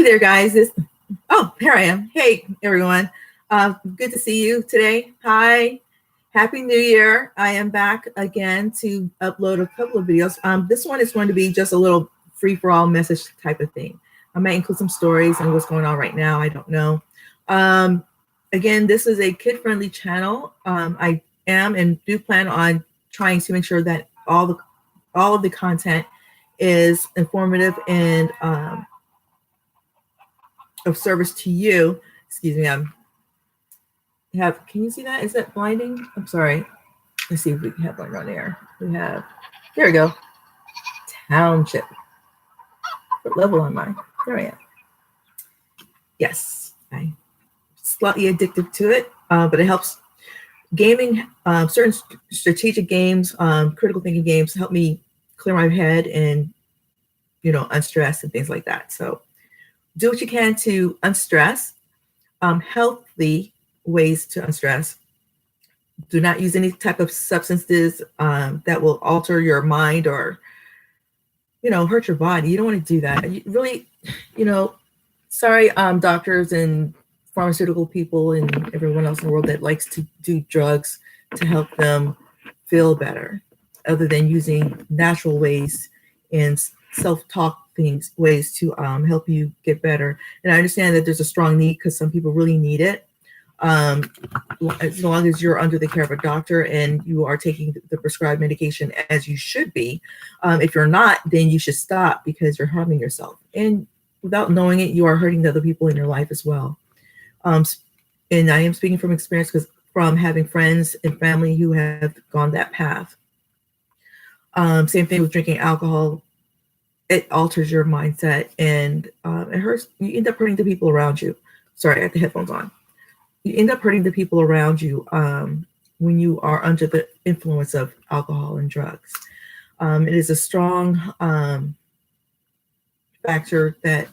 there, guys. Oh, here I am. Hey, everyone. Good to see you today. Hi. Happy New Year. I am back again to upload a couple of videos. This one is going to be just a little free-for-all message type of thing. I might include some stories and what's going on right now. I don't know. Again, this is a kid-friendly channel. I am and do plan on trying to make sure that all of the content is informative and of service to you. Excuse me. Can you see that? Is that blinding? I'm sorry. Let's see if we have one on there. There we go. Township. What level am I? There I am. Yes, I'm slightly addicted to it, but it helps. Gaming, certain strategic games, critical thinking games help me clear my head and, unstress and things like that. So do what you can to unstress. Healthy ways to unstress. Do not use any type of substances that will alter your mind or, hurt your body. You don't want to do that. You really, sorry, doctors and pharmaceutical people and everyone else in the world that likes to do drugs to help them feel better, other than using natural ways and self-talk ways to help you get better. And I understand that there's a strong need because some people really need it. As long as you're under the care of a doctor and you are taking the prescribed medication as you should be. If you're not, then you should stop because you're harming yourself. And without knowing it, you are hurting the other people in your life as well. And I am speaking from experience because from having friends and family who have gone that path. Same thing with drinking alcohol. It alters your mindset and it hurts. You end up hurting the people around you. Sorry, I have the headphones on. You end up hurting the people around you when you are under the influence of alcohol and drugs. It is a strong factor that,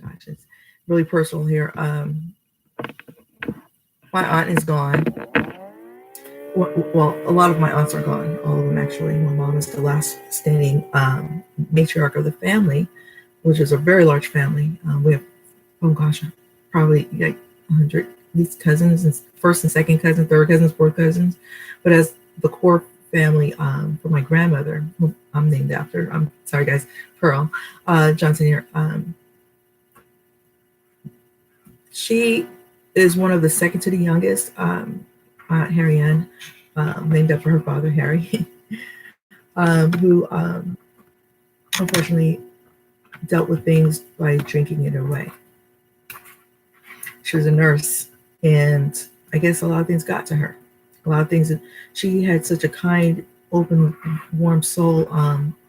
gosh, it's really personal here. My aunt is gone. Well, a lot of my aunts are gone, all of them actually. My mom is the last standing matriarch of the family, which is a very large family. We have, oh gosh, probably like 100 these cousins, and first and second cousins, third cousins, fourth cousins. But as the core family for my grandmother, who I'm named after, I'm sorry guys, Pearl Johnson here. She is one of the second to the youngest, Harry Ann, named after her father, Harry, who unfortunately dealt with things by drinking it away. She was a nurse, and I guess a lot of things got to her. A lot of things, she had such a kind, open, warm soul,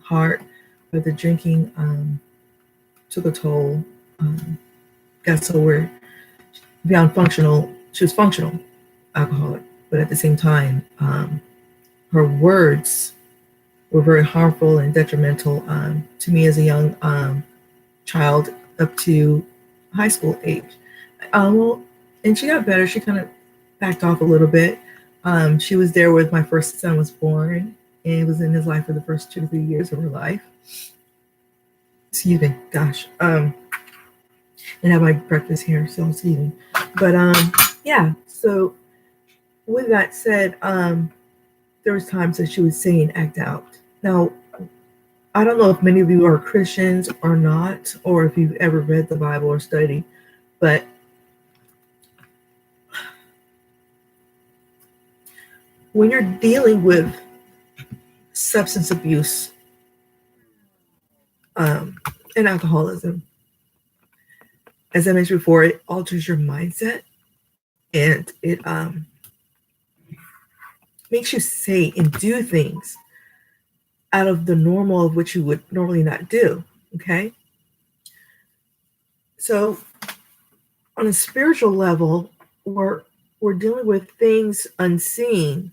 heart, but the drinking took a toll, got so weird. Beyond functional, she was functional alcoholic, but at the same time, her words were very harmful and detrimental to me as a young child up to high school age. And she got better. She kind of backed off a little bit. She was there when my first son was born, and was in his life for the first 2 to 3 years of her life. Excuse me, gosh. And have my breakfast here, so excuse me. But yeah, so with that said, there was times that she would say and act out. Now, I don't know if many of you are Christians or not, or if you've ever read the Bible or studied, but when you're dealing with substance abuse and alcoholism, as I mentioned before, it alters your mindset, and it makes you say and do things out of the normal of which you would normally not do, okay? So on a spiritual level, we're dealing with things unseen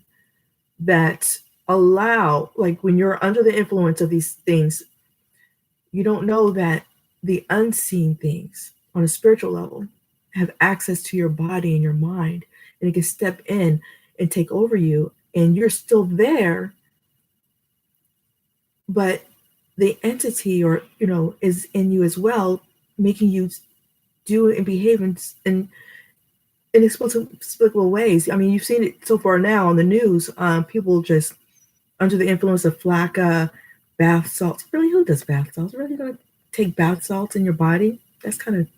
that allow, like when you're under the influence of these things, you don't know that the unseen things on a spiritual level have access to your body and your mind, and it can step in and take over you, and you're still there, but the entity, or is in you as well, making you do and behave in inexplicable ways. I mean, you've seen it so far now on the news. People just under the influence of Flakka, bath salts. Really, who does bath salts? Really gonna take bath salts in your body? That's kind of,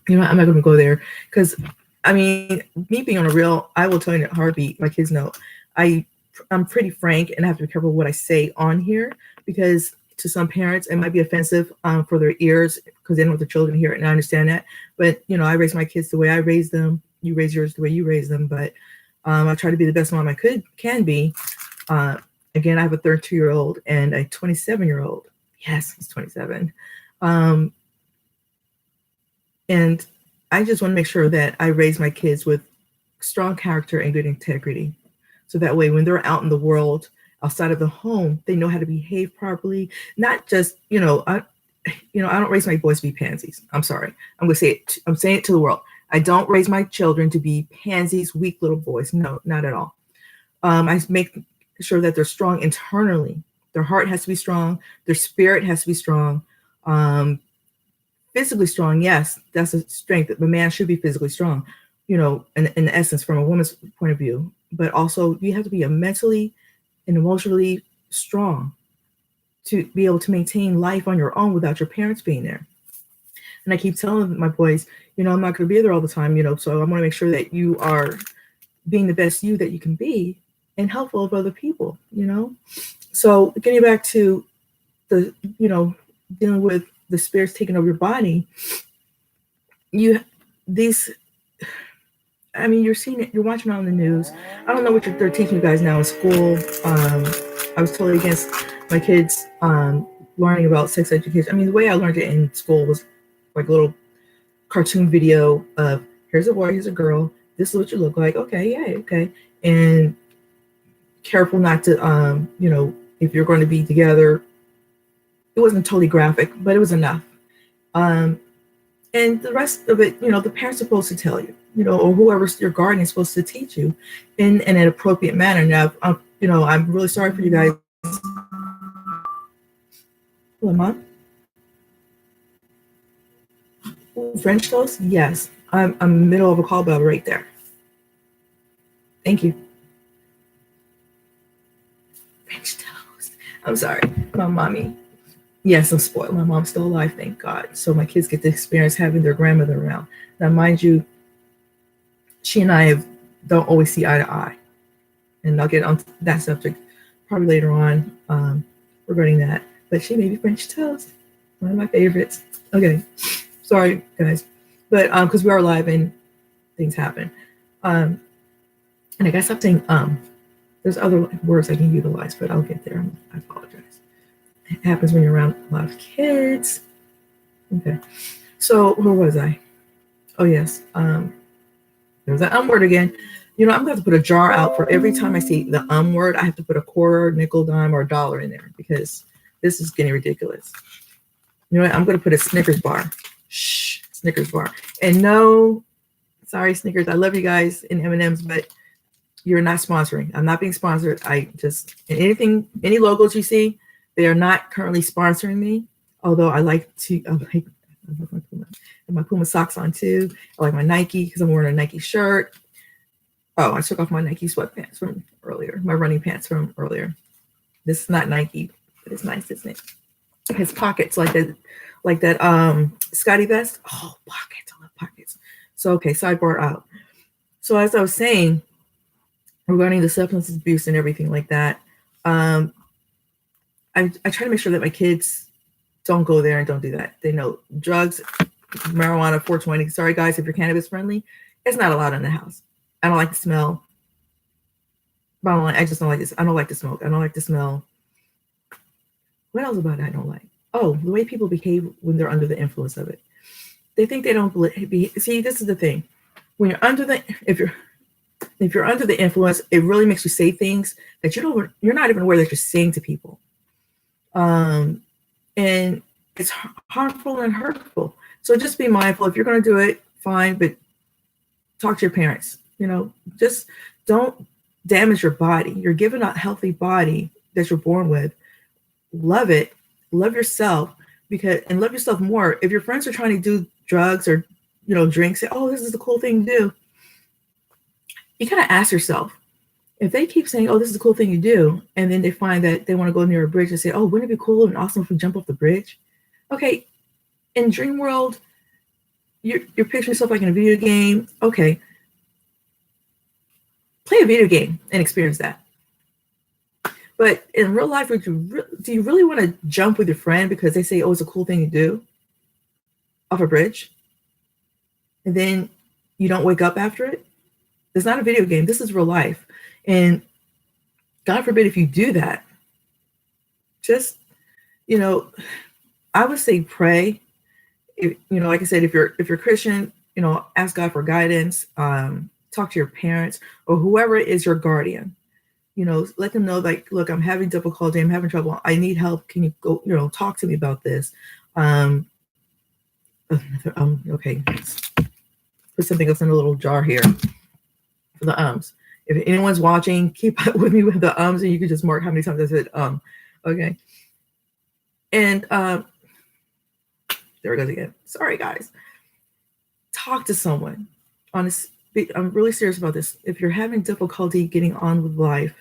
I'm not gonna go there, because I mean, me being on a real, I will tell you in a heartbeat, my kids know, I'm pretty frank, and I have to be careful what I say on here, because to some parents it might be offensive for their ears, because they don't want their children to hear it, and I understand that. But I raise my kids the way I raised them. You raise yours the way you raise them. But I try to be the best mom I can be. Again, I have a 32-year-old and a 27-year-old. Yes, he's 27. And I just want to make sure that I raise my kids with strong character and good integrity. So that way, when they're out in the world, outside of the home, they know how to behave properly. Not just, I don't raise my boys to be pansies. I'm sorry. I'm going to say it. I'm saying it to the world. I don't raise my children to be pansies, weak little boys. No, not at all. I make sure that they're strong internally. Their heart has to be strong. Their spirit has to be strong. Physically strong, yes, that's a strength. The man should be physically strong, in essence, from a woman's point of view. But also, you have to be mentally and emotionally strong to be able to maintain life on your own without your parents being there. And I keep telling my boys, I'm not going to be there all the time, so I want to make sure that you are being the best you that you can be and helpful of other people, So getting back to the, dealing with the spirits taking over your body, you're seeing it, you're watching it on the news. I don't know what they're teaching you guys now in school. I was totally against my kids learning about sex education. I mean, the way I learned it in school was like a little cartoon video of, here's a boy, here's a girl, this is what you look like. Okay, yeah, okay. And careful not to, if you're going to be together. It wasn't totally graphic, but it was enough. And the rest of it, the parents are supposed to tell you, or whoever your guardian is supposed to teach you in an appropriate manner. Now, I'm really sorry for you guys. Hello, Mom? French toast? Yes. I'm in the middle of a call, but right there. Thank you. French toast. I'm sorry, my mommy. Yes, I'm spoiled. My mom's still alive, thank God. So my kids get to experience having their grandmother around. Now, mind you, she and I don't always see eye to eye. And I'll get on that subject probably later on regarding that. But she made me French toast, one of my favorites. Okay, sorry, guys. But because we are live and things happen. And I got something, there's other words I can utilize, but I'll get there. I apologize. It happens when you're around a lot of kids. Okay, so where was I? Oh yes, there's that word again. I'm going to have to put a jar out for every time I see the word. I have to put a quarter, nickel, dime, or a dollar in there, because this is getting ridiculous. You know what? I'm going to put a Snickers bar. Shh, Snickers bar. And no, sorry, Snickers. I love you guys in M&Ms, but you're not sponsoring. I'm not being sponsored. Any logos you see, they are not currently sponsoring me. Although I like my Puma socks on too. I like my Nike because I'm wearing a Nike shirt. Oh, I took off my Nike sweatpants from earlier, my running pants from earlier. This is not Nike, but it's nice, isn't it? It has pockets like that Scotty vest. Oh, pockets. I love pockets. So, okay, sidebar out. So as I was saying, regarding the substance abuse and everything like that, I try to make sure that my kids don't go there and don't do that. They know drugs, marijuana, 420. Sorry, guys, if you're cannabis friendly, it's not allowed in the house. I don't like the smell. I just don't like this. I don't like the smoke. I don't like the smell. What else about it I don't like? Oh, the way people behave when they're under the influence of it. They think they don't believe. See, this is the thing. When you're if you're under the influence, it really makes you say things that you're not even aware that you're saying to people. And it's harmful and hurtful. So just be mindful. If you're going to do it, fine, but talk to your parents. Just don't damage your body. You're given a healthy body that you're born with. Love it. love yourself, and love yourself more. If your friends are trying to do drugs or, drink, say, oh, this is the cool thing to do. You kind of ask yourself, if they keep saying, oh, this is a cool thing to do, and then they find that they want to go near a bridge and say, oh, wouldn't it be cool and awesome if we jump off the bridge? Okay, in dream world, you're picturing yourself like in a video game. Okay, play a video game and experience that. But in real life, do you really want to jump with your friend because they say, oh, it's a cool thing to do off a bridge? And then you don't wake up after it? It's not a video game. This is real life. And God forbid if you do that, just, I would say pray. Like I said, if you're Christian, ask God for guidance, talk to your parents or whoever is your guardian. Let them know, like, look, I'm having difficulty, I'm having trouble, I need help. Can you go, talk to me about this? Okay. Put something else in a little jar here for the ums. If anyone's watching, keep up with me with the ums, and you can just mark how many times I said okay. And there it goes again. Sorry, guys. Talk to someone. Honest, I'm really serious about this. If you're having difficulty getting on with life,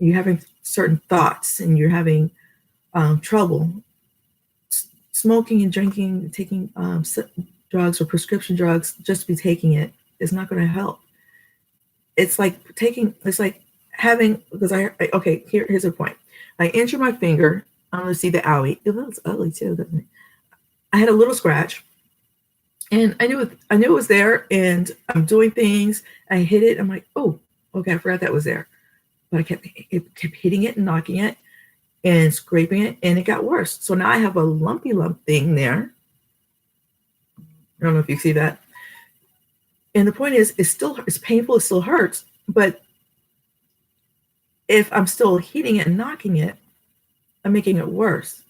you're having certain thoughts, and you're having trouble, smoking and drinking, taking drugs or prescription drugs, just to be taking it is not going to help. It's like having, because here's the point. I injured my finger. I'm going to see the owie. It looks ugly too, doesn't it? I had a little scratch, and I knew it was there, and I'm doing things. I hit it. I'm like, oh, okay, I forgot that was there. But it kept hitting it and knocking it and scraping it, and it got worse. So now I have a lumpy lump thing there. I don't know if you see that. And the point is, it's painful, it still hurts. But if I'm still hitting it and knocking it, I'm making it worse.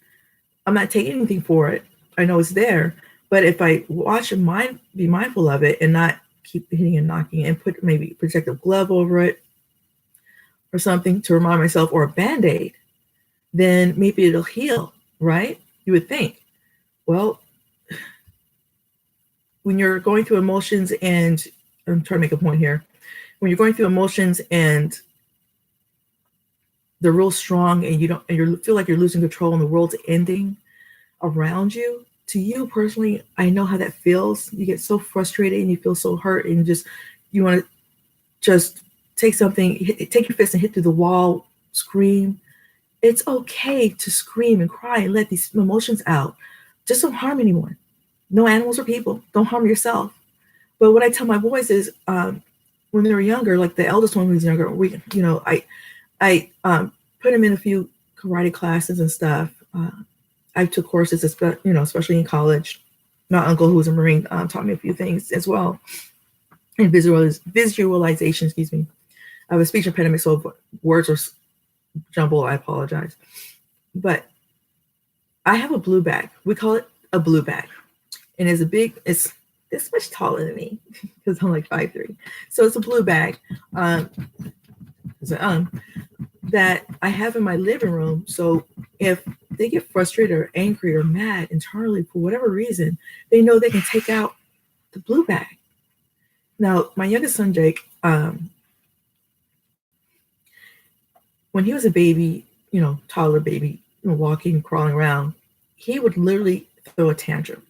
I'm not taking anything for it. I know it's there. But if I watch and be mindful of it and not keep hitting and knocking it, and put maybe a protective glove over it or something to remind myself, or a Band-Aid, then maybe it'll heal, right? You would think. Well, when you're going through emotions, and I'm trying to make a point here, when you're going through emotions and they're real strong, and you feel like you're losing control and the world's ending around you, to you personally, I know how that feels. You get so frustrated and you feel so hurt, and you want to just take your fist and hit through the wall, scream. It's okay to scream and cry and let these emotions out. Just don't harm anyone. No animals or people. Don't harm yourself. But what I tell my boys is, when they were younger, like the eldest one was younger, I put them in a few karate classes and stuff. I took courses, especially in college. My uncle, who was a Marine, taught me a few things as well. And visualization, excuse me. I have a speech impediment, so words are jumbled. I apologize. But I have a blue bag. We call it a blue bag. And it's this much taller than me because I'm like 5'3". So it's a blue bag that I have in my living room. So if they get frustrated or angry or mad internally for whatever reason, they know they can take out the blue bag. Now, my youngest son, Jake, when he was a baby, toddler baby, walking, crawling around, he would literally throw a tantrum.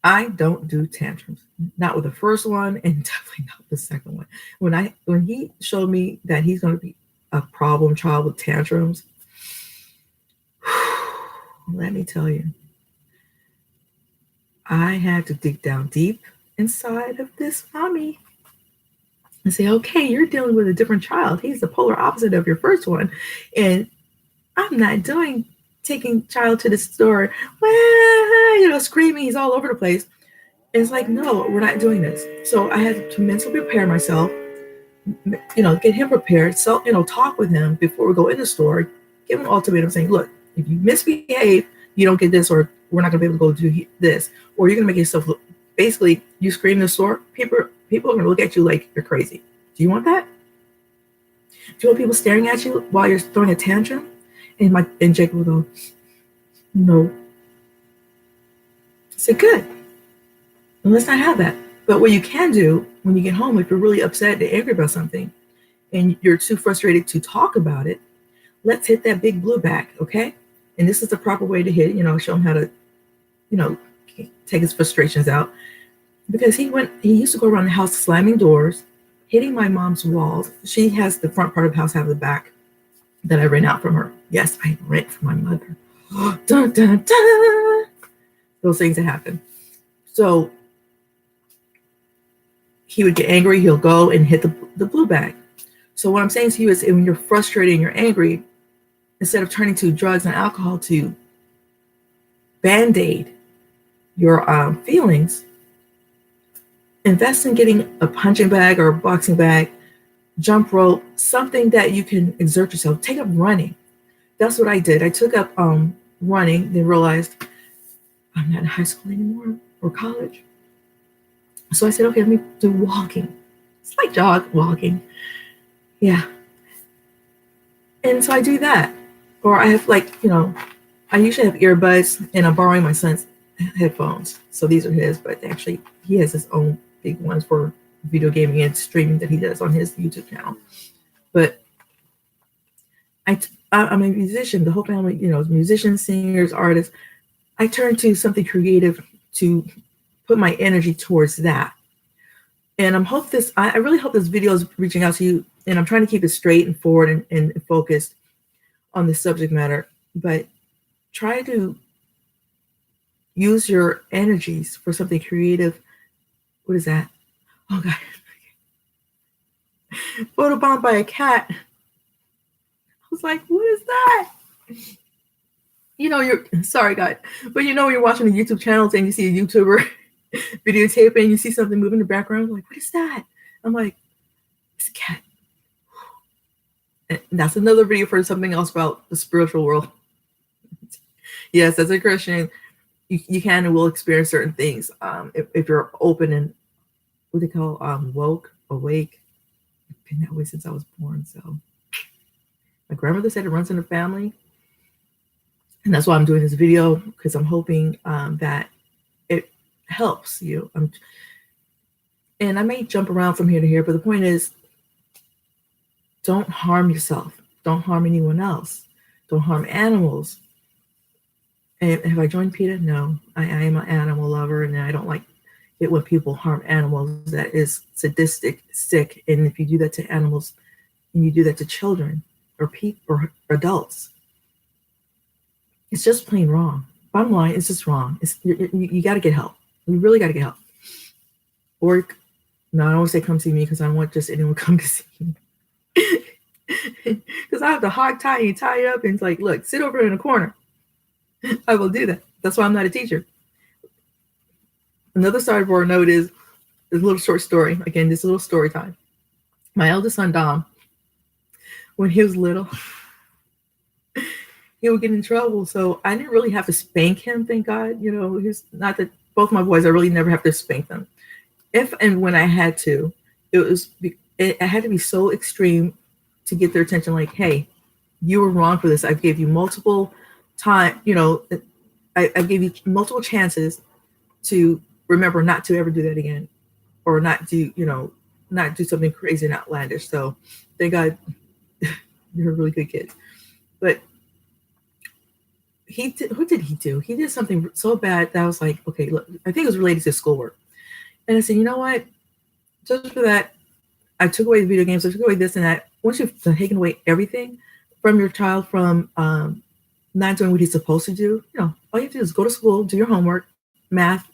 I don't do tantrums, not with the first one, and definitely not the second one. When he showed me that he's going to be a problem child with tantrums, let me tell you, I had to dig down deep inside of this mommy and say, okay, you're dealing with a different child. He's the polar opposite of your first one. And I'm not taking child to the store, screaming, he's all over the place. And it's like, no, we're not doing this. So I had to mentally prepare myself, get him prepared. So, talk with him before we go in the store, give him an ultimatum saying, look, if you misbehave, you don't get this, or we're not going to be able to go do this, or you're going to make yourself look, basically, you scream in the store, people are going to look at you like you're crazy. Do you want that? Do you want people staring at you while you're throwing a tantrum? And Jake will go, No. I said, good. And let's not have that. But what you can do when you get home, if you're really upset and angry about something and you're too frustrated to talk about it, let's hit that big blue back, okay? And this is the proper way to hit it, show him how to, you know, take his frustrations out. Because he used to go around the house slamming doors, hitting my mom's walls. She has the front part of the house, I have the back that I rent out from her. Yes, I rent from my mother. Dun, dun, dun. Those things that happen. So he would get angry, he'll go and hit the blue bag. So what I'm saying to you is when you're frustrated and you're angry, instead of turning to drugs and alcohol to band-aid your feelings, invest in getting a punching bag or a boxing bag, jump rope, something that you can exert yourself. Take up running. That's what I did. I took up running, then realized I'm not in high school anymore or college. So I said, okay, let me do walking. It's like walking. Yeah. And so I do that. Or I have I usually have earbuds and I'm borrowing my son's headphones. So these are his, but actually he has his own big ones for video gaming and streaming that he does on his YouTube channel. But I'm a musician. The whole family, musicians, singers, artists. I turn to something creative to put my energy towards that. And I really hope this video is reaching out to you. And I'm trying to keep it straight and forward and focused on the subject matter. But try to use your energies for something creative. What is that? Oh, God. Photobombed by a cat. I was like, what is that? Sorry, God. But when you're watching the YouTube channels and you see a YouTuber videotaping and you see something moving in the background, like, what is that? I'm like, it's a cat. And that's another video for something else about the spiritual world. Yes, as a Christian, you can and will experience certain things if you're open and what they call awake. I've been that way since I was born. So my grandmother said it runs in the family. And that's why I'm doing this video, because I'm hoping that it helps you. And I may jump around from here to here, but the point is, don't harm yourself. Don't harm anyone else. Don't harm animals. And have I joined PETA? No, I am an animal lover, and I don't like it when people harm animals. That is sadistic, sick. And if you do that to animals, and you do that to children or people or adults, it's just plain wrong. Bottom line, it's just wrong. You got to get help. You really got to get help. Or, no, I don't want to say come see me, because I don't want just anyone come to see me. Because I have to hog tie you, tie you up, and it's like, look, sit over in a corner. I will do that. That's why I'm not a teacher. Another sideboard note is a little short story. Again, this is a little story time. My eldest son, Dom, when he was little, he would get in trouble. So I didn't really have to spank him, thank God. He's not that both my boys, I really never have to spank them. If and when I had to, it had to be so extreme to get their attention. Like, hey, you were wrong for this. I gave you multiple time. I gave you multiple chances to remember not to ever do that again, or not do something crazy and outlandish. So thank God you're a really good kid. But what did he do? He did something so bad that I was like, okay, look, I think it was related to schoolwork. And I said, you know what? Just for that, I took away the video games, I took away this and that. Once you've taken away everything from your child, from not doing what he's supposed to do, all you have to do is go to school, do your homework, math,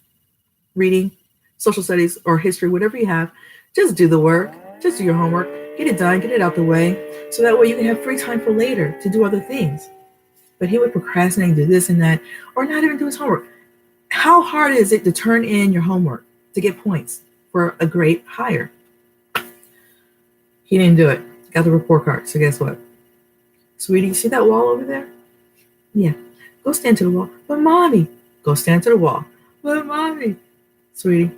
reading, social studies, or history, whatever you have. Just do the work, just do your homework, get it done, get it out the way, so that way you can have free time for later to do other things. But he would procrastinate, do this and that, or not even do his homework. How hard is it to turn in your homework to get points for a grade higher? He didn't do it. Got the report card. So guess what? Sweetie, you see that wall over there? Yeah. Go stand to the wall. But mommy, go stand to the wall. But mommy, sweetie,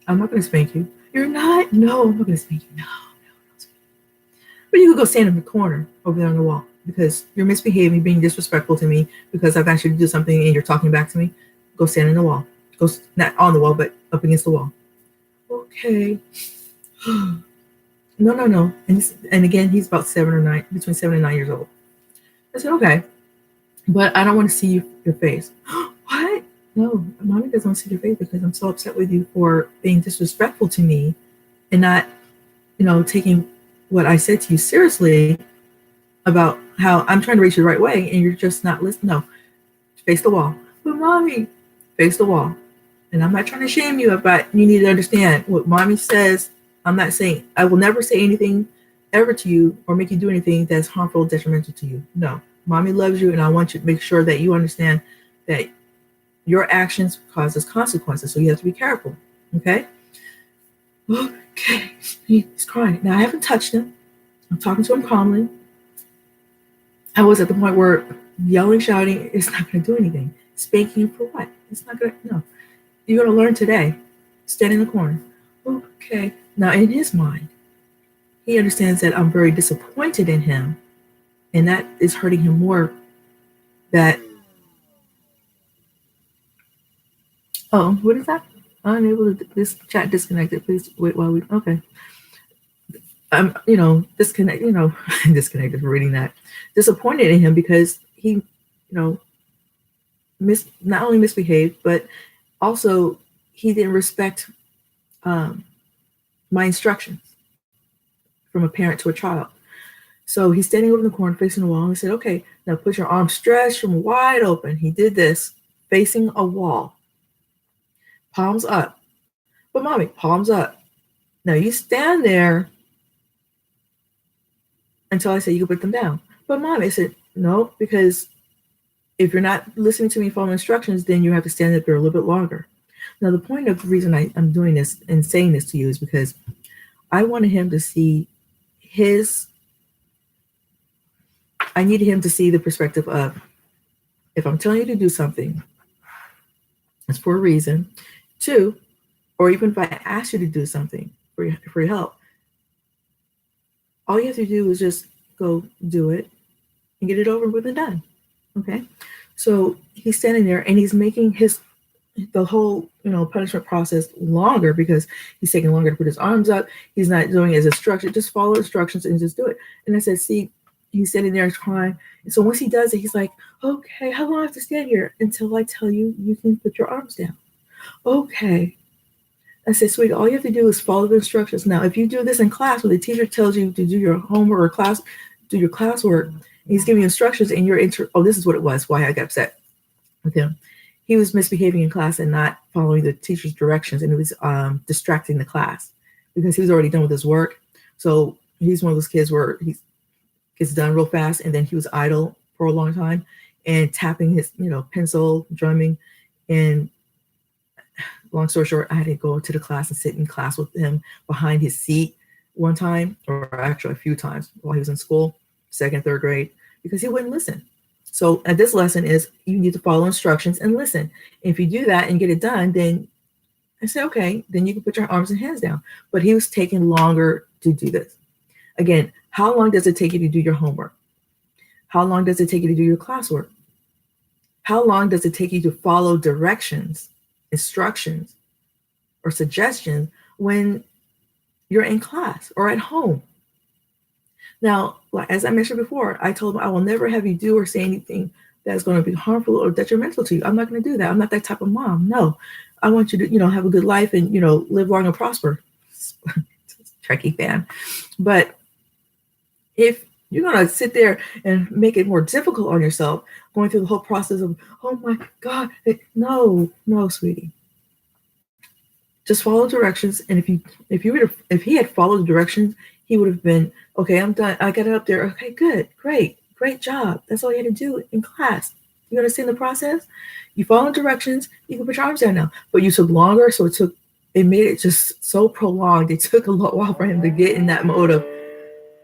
I'm not going to spank you. You're not? No, I'm not going to spank you. No. But you could go stand in the corner over there on the wall. because you're misbehaving, being disrespectful to me because I've asked you to do something and you're talking back to me. Go stand in the wall. Go, not on the wall, but up against the wall. Okay. No, no, no. And again, he's about 7 or 9, between 7 and 9 years old. I said, okay, but I don't want to see your face. What? No, mommy doesn't want to see your face because I'm so upset with you for being disrespectful to me and not, taking what I said to you seriously about how I'm trying to reach you the right way and you're just not listening. No, face the wall. But mommy, face the wall. And I'm not trying to shame you, but you need to understand what mommy says. I'm not saying, I will never say anything ever to you or make you do anything that's harmful or detrimental to you. No, mommy loves you and I want you to make sure that you understand that your actions causes consequences. So you have to be careful. Okay? Okay. He's crying. Now I haven't touched him. I'm talking to him calmly. I was at the point where yelling, shouting, it's not going to do anything. Spanking him for what? It's not going to, no. You're going to learn today. Stand in the corner. Okay. Now, in his mind, he understands that I'm very disappointed in him, and that is hurting him more. That, oh, what is that? Unable to, this chat disconnected. Please wait while we, okay. Disconnect, disconnected from reading that. Disappointed in him because he, not only misbehaved, but also he didn't respect my instructions from a parent to a child. So he's standing over in the corner facing the wall and I said, okay, now put your arms stretched from wide open. He did this facing a wall. Palms up. But mommy, palms up. Now you stand there until I say you can put them down. But mommy, I said, no, because if you're not listening to me following instructions, then you have to stand up there a little bit longer. Now, the point of the reason I'm doing this and saying this to you is because I wanted him to see I needed him to see the perspective of, if I'm telling you to do something, it's for a reason. 2, or even if I ask you to do something for your help, all you have to do is just go do it and get it over with and done. Okay? So he's standing there and he's making the whole, punishment process longer because he's taking longer to put his arms up. He's not doing it as instructed. Just follow instructions and just do it. And I said, see, he's sitting there crying. And so once he does it, he's like, okay, how long do I have to stand here until I tell you you can put your arms down? Okay. I said, sweetie, all you have to do is follow the instructions. Now, if you do this in class where the teacher tells you to do your homework or do your classwork, and he's giving you instructions and you're this is what it was, why I got upset with him. He was misbehaving in class and not following the teacher's directions, and it was distracting the class because he was already done with his work. So he's one of those kids where he gets done real fast, and then he was idle for a long time and tapping his, pencil, drumming. And long story short, I had to go to the class and sit in class with him behind his seat one time, or actually a few times while he was in school, 2nd, 3rd grade, because he wouldn't listen. So this lesson is you need to follow instructions and listen. If you do that and get it done, then I say, okay, then you can put your arms and hands down. But he was taking longer to do this. Again, how long does it take you to do your homework? How long does it take you to do your classwork? How long does it take you to follow directions, instructions, or suggestions when you're in class or at home? Now, as I mentioned before, I told him I will never have you do or say anything that's going to be harmful or detrimental to you. I'm not going to do that. I'm not that type of mom. No, I want you to, have a good life and, live long and prosper. Trekkie fan. But if you're going to sit there and make it more difficult on yourself, going through the whole process of, oh my God, no, sweetie. Just follow directions. And if he had followed the directions, he would have been, okay, I'm done. I got it up there. Okay, good, great job. That's all you had to do in class. You understand the process? You follow directions, you can put your arms down now. But you took longer, so it made it just so prolonged. It took a while for him to get in that mode of,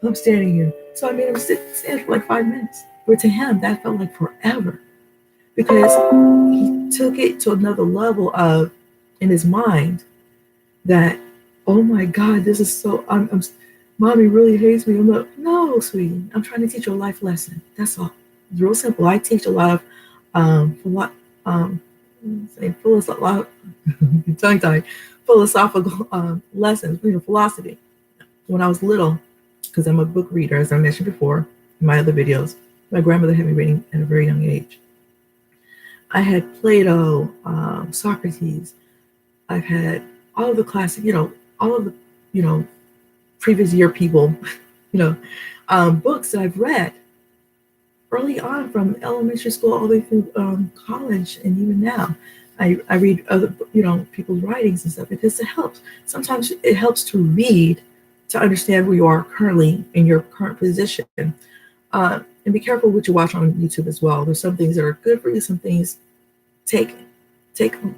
I'm standing here. So I made him stand for like 5 minutes. But to him, that felt like forever. Because he took it to another level of, in his mind, that, oh my God, this is so, Mommy really hates me. I'm like, no, sweetie, I'm trying to teach you a life lesson. That's all. It's real simple. I teach a lot of, um, philosophical, tongue tie, philosophical lessons, philosophy. When I was little, because I'm a book reader, as I mentioned before in my other videos, my grandmother had me reading at a very young age. I had Plato, Socrates. I've had all of the classic, all of the, you know, previous year people, you know, books that I've read early on from elementary school all the way through college and even now. I read other, people's writings and stuff because it helps. Sometimes it helps to read to understand where you are currently in your current position. And be careful what you watch on YouTube as well. There's some things that are good for you. Some things take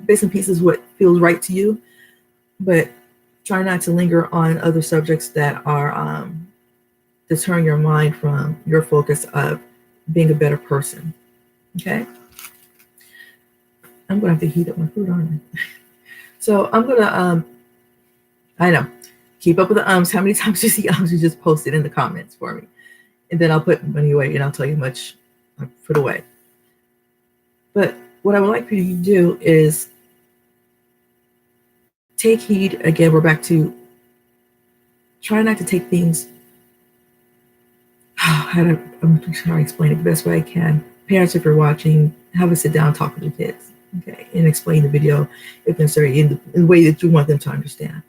bits and pieces what feels right to you, but try not to linger on other subjects that are deterring your mind from your focus of being a better person. Okay? I'm gonna have to heat up my food, aren't I? So I'm gonna I know, keep up with the ums. How many times you see ums, you just post it in the comments for me, and then I'll put money away and I'll tell you how much I put away. But what I would like for you to do is take heed. Again, we're back to try not to take things. I'm trying to explain it the best way I can. Parents, if you're watching, have a sit down, talk with your kids, okay, and explain the video if necessary in the way that you want them to understand.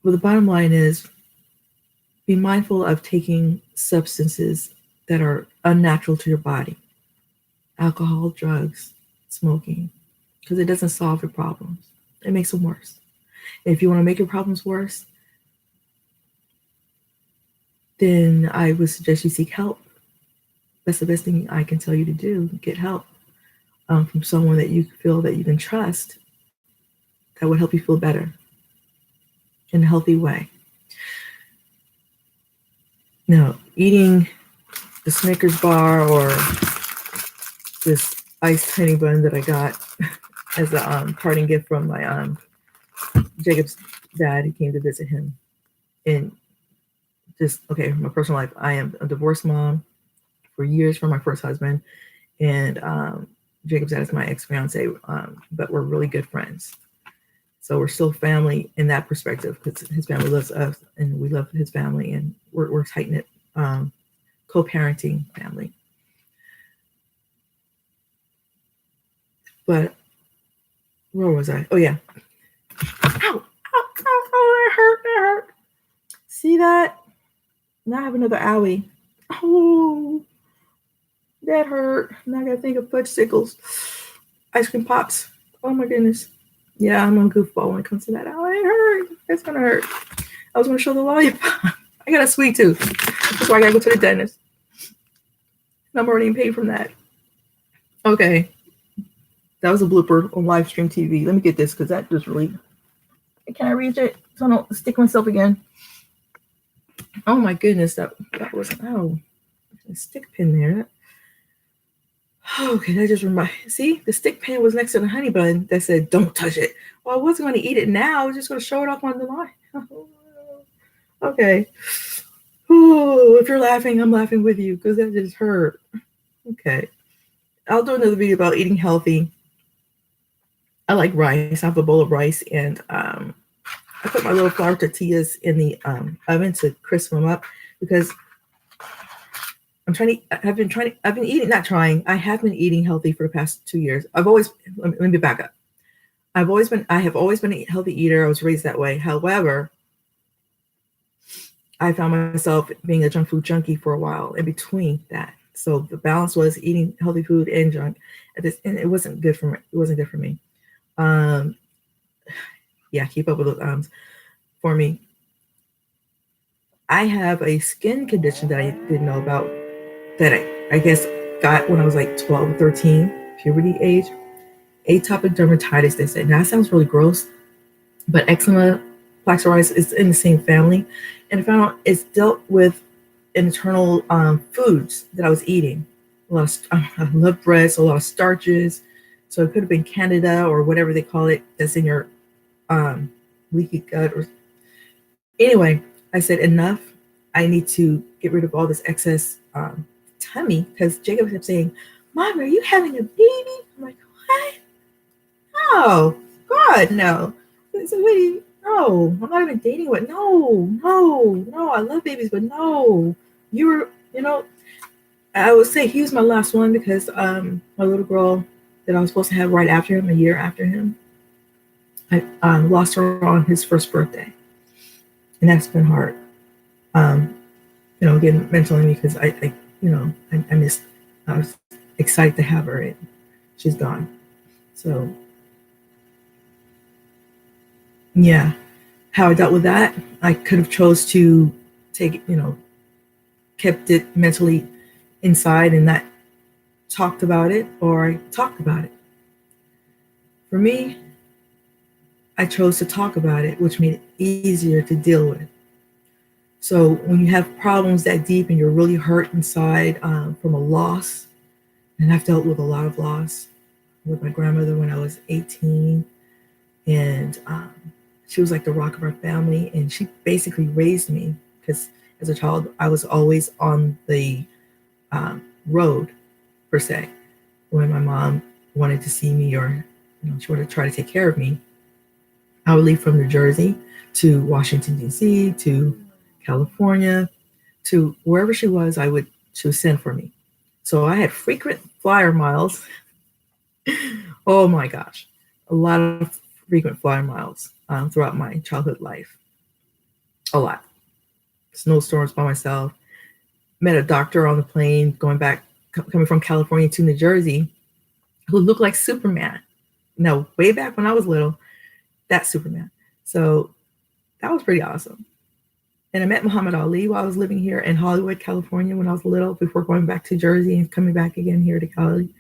But the bottom line is, be mindful of taking substances that are unnatural to your body. Alcohol, drugs, smoking, because it doesn't solve your problems. It makes them worse. And if you want to make your problems worse, then I would suggest you seek help. That's the best thing I can tell you to do. Get help from someone that you feel that you can trust that would help you feel better in a healthy way. Now, eating the Snickers bar or this iced honey bun that I got as a parting gift from my Jacob's dad, who came to visit him. And just, okay, my personal life, I am a divorced mom for years from my first husband, and Jacob's dad is my ex-fiance, but we're really good friends. So we're still family in that perspective because his family loves us and we love his family, and we're tight-knit co-parenting family. But where was I? Oh yeah. Ow, that hurt. See that? Now I have another owie. Oh, that hurt. Now I gotta think of fudgesicles, ice cream pops. Oh my goodness. Yeah, I'm a goofball when it comes to that. Oh, it hurt. It's gonna hurt. I was gonna show the lollipop. I got a sweet tooth. That's why I gotta go to the dentist. And I'm already paid from that. Okay. That was a blooper on live stream TV. Let me get this because that just really. Can I reach it so I don't stick myself again? Oh my goodness, that was a stick pin there. Okay, that just see, the stick pin was next to the honey bun that said don't touch it. Well, I wasn't going to eat it now. I was just going to show it off on the line. Okay. Ooh, if you're laughing, I'm laughing with you because that just hurt. Okay. I'll do another video about eating healthy. I like rice. I have a bowl of rice, and I put my little flour tortillas in the oven to crisp them up because I have been eating healthy for the past 2 years. Let me back up. I have always been a healthy eater. I was raised that way. However, I found myself being a junk food junkie for a while in between that. So the balance was eating healthy food and junk, and it wasn't good for me. It wasn't good for me. Yeah, keep up with those for me. I have a skin condition that I didn't know about that I guess got when I was like 12 or 13, puberty age. Atopic dermatitis, they said. Now that sounds really gross, but eczema, plaque psoriasis is in the same family. And I found out it's dealt with internal foods that I was eating. I love bread, so a lot of starches. So it could have been Candida or whatever they call it that's in your leaky gut, or anyway. I said enough. I need to get rid of all this excess tummy because Jacob kept saying, "Mom, are you having a baby?" I'm like, "What? No, God, no." I said, "Wait, no, I'm not even dating. What? No, no, no. I love babies, but no. You know, I would say he was my last one because my little girl that I was supposed to have right after him, a year after him, I lost her on his first birthday, and that's been hard. Um, again, mentally because I missed. I was excited to have her, and she's gone. So yeah, how I dealt with that, I could have chose to take, kept it mentally inside and not talked about it, or I talked about it. For me, I chose to talk about it, which made it easier to deal with. So when you have problems that deep and you're really hurt inside from a loss, and I've dealt with a lot of loss with my grandmother when I was 18, and she was like the rock of our family, and she basically raised me because as a child I was always on the road per se. When my mom wanted to see me, or she wanted to try to take care of me, I would leave from New Jersey to Washington D.C. to California to wherever she was. She would send for me. So I had frequent flyer miles. Oh my gosh, a lot of frequent flyer miles throughout my childhood life. A lot. Snowstorms by myself. Met a doctor on the plane coming from California to New Jersey who looked like Superman. No, way back when I was little, that's Superman. So that was pretty awesome. And I met Muhammad Ali while I was living here in Hollywood, California, when I was little, before going back to Jersey and coming back again here to Cali.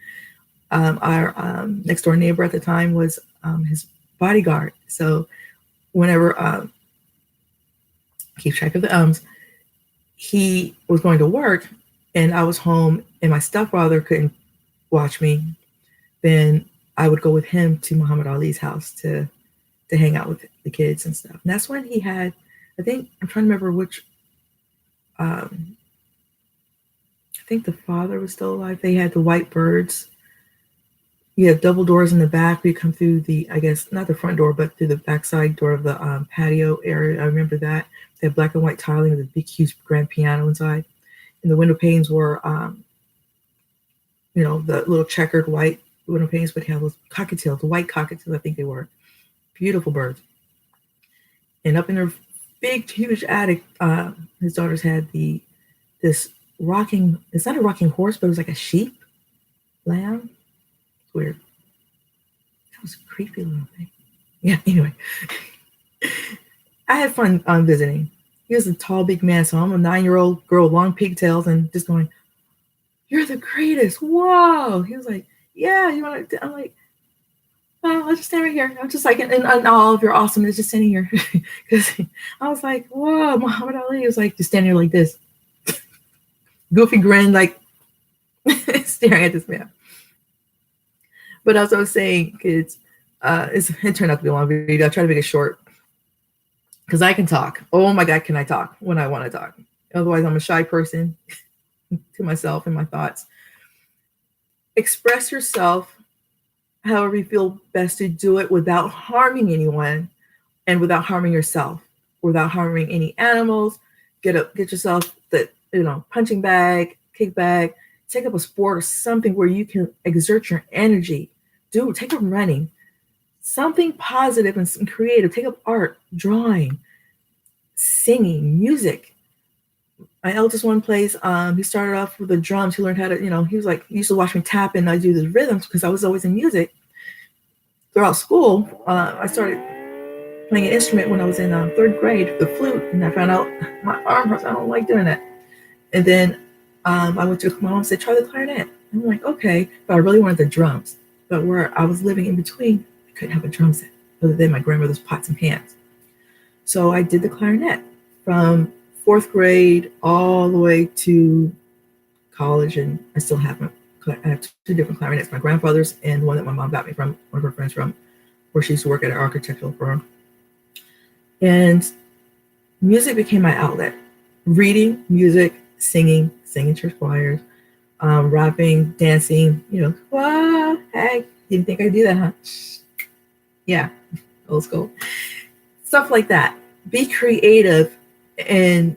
Our next door neighbor at the time was his bodyguard. So whenever, keep track of the he was going to work and I was home and my stepfather couldn't watch me, then I would go with him to Muhammad Ali's house to hang out with the kids and stuff. And that's when he had, I think, I'm trying to remember which, I think the father was still alive. They had the white birds. You have double doors in the back. We come through the, I guess, not the front door, but through the backside door of the patio area. I remember that. They had black and white tiling with a big, huge grand piano inside. And the window panes were, the little checkered white window panes, but have those cockatiels, the white cockatiels, I think they were. Beautiful birds. And up in their big, huge attic, his daughters had this rocking, it's not a rocking horse, but it was like a sheep, lamb. It's weird. That was a creepy little thing. Yeah, anyway. I had fun visiting. He was a tall, big man, so I'm a 9-year-old girl with long pigtails and just going, "You're the greatest. Whoa." He was like, "Yeah, you want to?" I'm like, "I'll just stand right here." I'm just like, and all of you're awesome. It's just standing here. Because I was like, "Whoa, Muhammad Ali." Was like just standing here like this. Goofy grin, like staring at this man. But as I was saying, kids, it turned out to be a long video. I try to make it short because I can talk. Oh my God, can I talk when I want to talk? Otherwise, I'm a shy person to myself and my thoughts. Express yourself however you feel best to do it without harming anyone and without harming yourself, without harming any animals. Get yourself the punching bag, kick bag, take up a sport or something where you can exert your energy. Take up running, something positive and some creative. Take up art, drawing, singing, music. My eldest one plays, he started off with the drums. He learned how to, he was like, he used to watch me tap and I do the rhythms because I was always in music. Throughout school, I started playing an instrument when I was in 3rd grade, the flute, and I found out my arm hurts. I don't like doing that. And then I went to my mom and said, "Try the clarinet." I'm like, "Okay," but I really wanted the drums. But where I was living in between, I couldn't have a drum set other than my grandmother's pots and pans. So I did the clarinet from 4th grade all the way to college, and I still have I have 2 different clarinets, my grandfather's and one that my mom got me from one of her friends from, where she used to work at an architectural firm. And music became my outlet. Reading, music, singing church choirs, rapping, dancing, wow, hey, didn't think I'd do that, huh? Yeah, old school. Stuff like that. Be creative and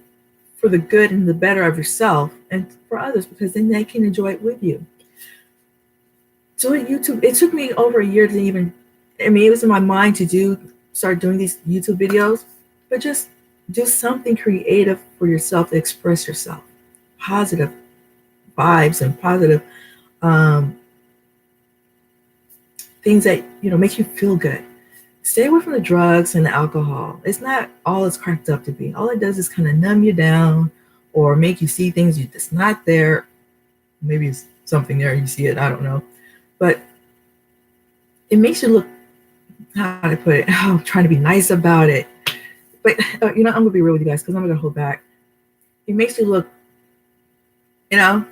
for the good and the better of yourself and for others, because then they can enjoy it with you. So at YouTube, it took me over a year to even, it was in my mind to start doing these YouTube videos, but just do something creative for yourself to express yourself. Positive vibes and positive um, things that, make you feel good. Stay away from the drugs and the alcohol. It's not all it's cracked up to be. All it does is kind of numb you down or make you see things that's not there. Maybe it's something there, you see it, I don't know. But it makes you look, how to put it, I'm trying to be nice about it. But, I'm going to be real with you guys because I'm going to hold back. It makes you look, you know,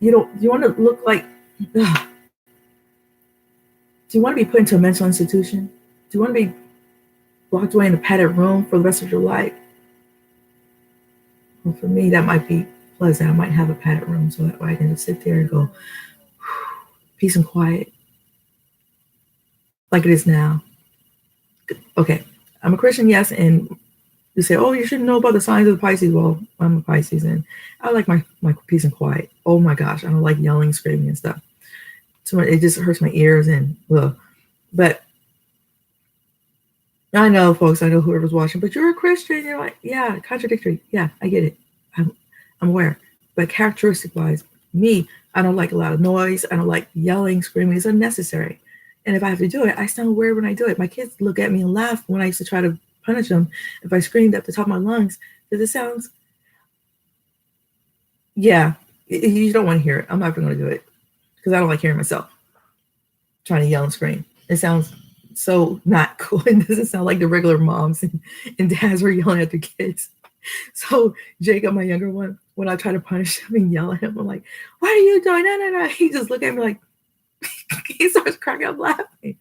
you want to look like, ugh. Do you want to be put into a mental institution? Do you want to be locked away in a padded room for the rest of your life? Well, for me, that might be pleasant. I might have a padded room so that way I can just sit there and go, peace and quiet, like it is now. Okay, I'm a Christian, yes, and you say, oh, you should know about the signs of the Pisces. Well, I'm a Pisces, and I like my peace and quiet. Oh my gosh, I don't like yelling, screaming, and stuff. So it just hurts my ears, and but I know, folks, I know whoever's watching, but you're a Christian. You're like, yeah, contradictory. Yeah, I get it. I'm aware. But characteristic-wise, me, I don't like a lot of noise. I don't like yelling, screaming. It's unnecessary. And if I have to do it, I sound weird when I do it. My kids look at me and laugh when I used to try to punish them if I screamed at the top of my lungs, because it sounds, yeah, you don't want to hear it. I'm not even going to do it because I don't like hearing myself trying to yell and scream. It sounds so not cool. It doesn't sound like the regular moms and dads were yelling at their kids. So Jacob, my younger one, when I try to punish him and yell at him, I'm like, what are you doing? No. He just look at me like, he starts cracking up laughing.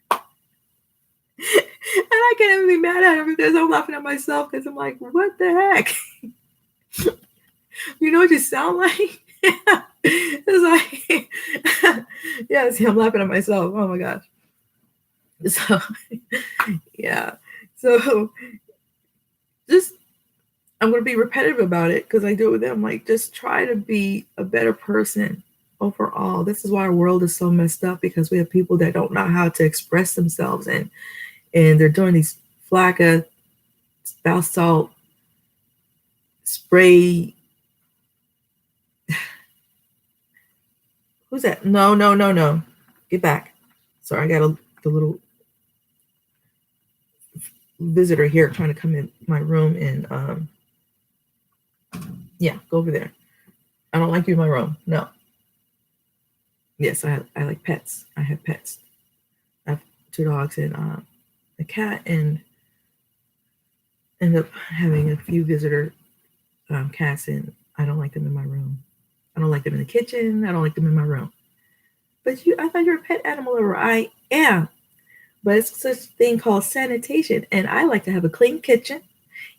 And I can't even be mad at him because I'm laughing at myself because I'm like, what the heck? You know what you sound like? It's like, yeah, see, I'm laughing at myself. Oh my gosh. So, yeah. So, just, I'm going to be repetitive about it because I do it with them. Like, just try to be a better person overall. This is why our world is so messed up, because we have people that don't know how to express themselves, and they're doing these flakka, bath salt, spray. Who's that? No. Get back. Sorry, I got the little visitor here trying to come in my room and yeah, go over there. I don't like you in my room. No. Yes, I like pets. I have pets. I have 2 dogs and a cat, and end up having a few visitor cats, and I don't like them in my room. I don't like them in the kitchen. I don't like them in my room. But I thought you're a pet animal lover. I am. But it's such a thing called sanitation, and I like to have a clean kitchen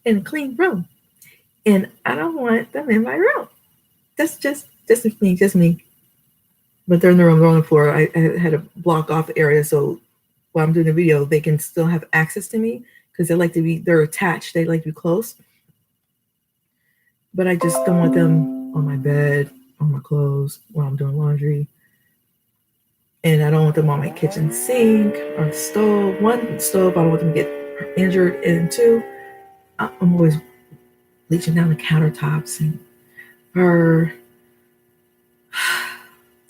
and a clean room, and I don't want them in my room. That's just me. But they're in the room, they're on the floor. I had a block off area, so while I'm doing the video, they can still have access to me because they're attached. They like to be close. But I just don't want them on my bed, on my clothes, while I'm doing laundry. And I don't want them on my kitchen sink or the stove. 1, stove, I don't want them to get injured. And 2, I'm always bleaching down the countertops and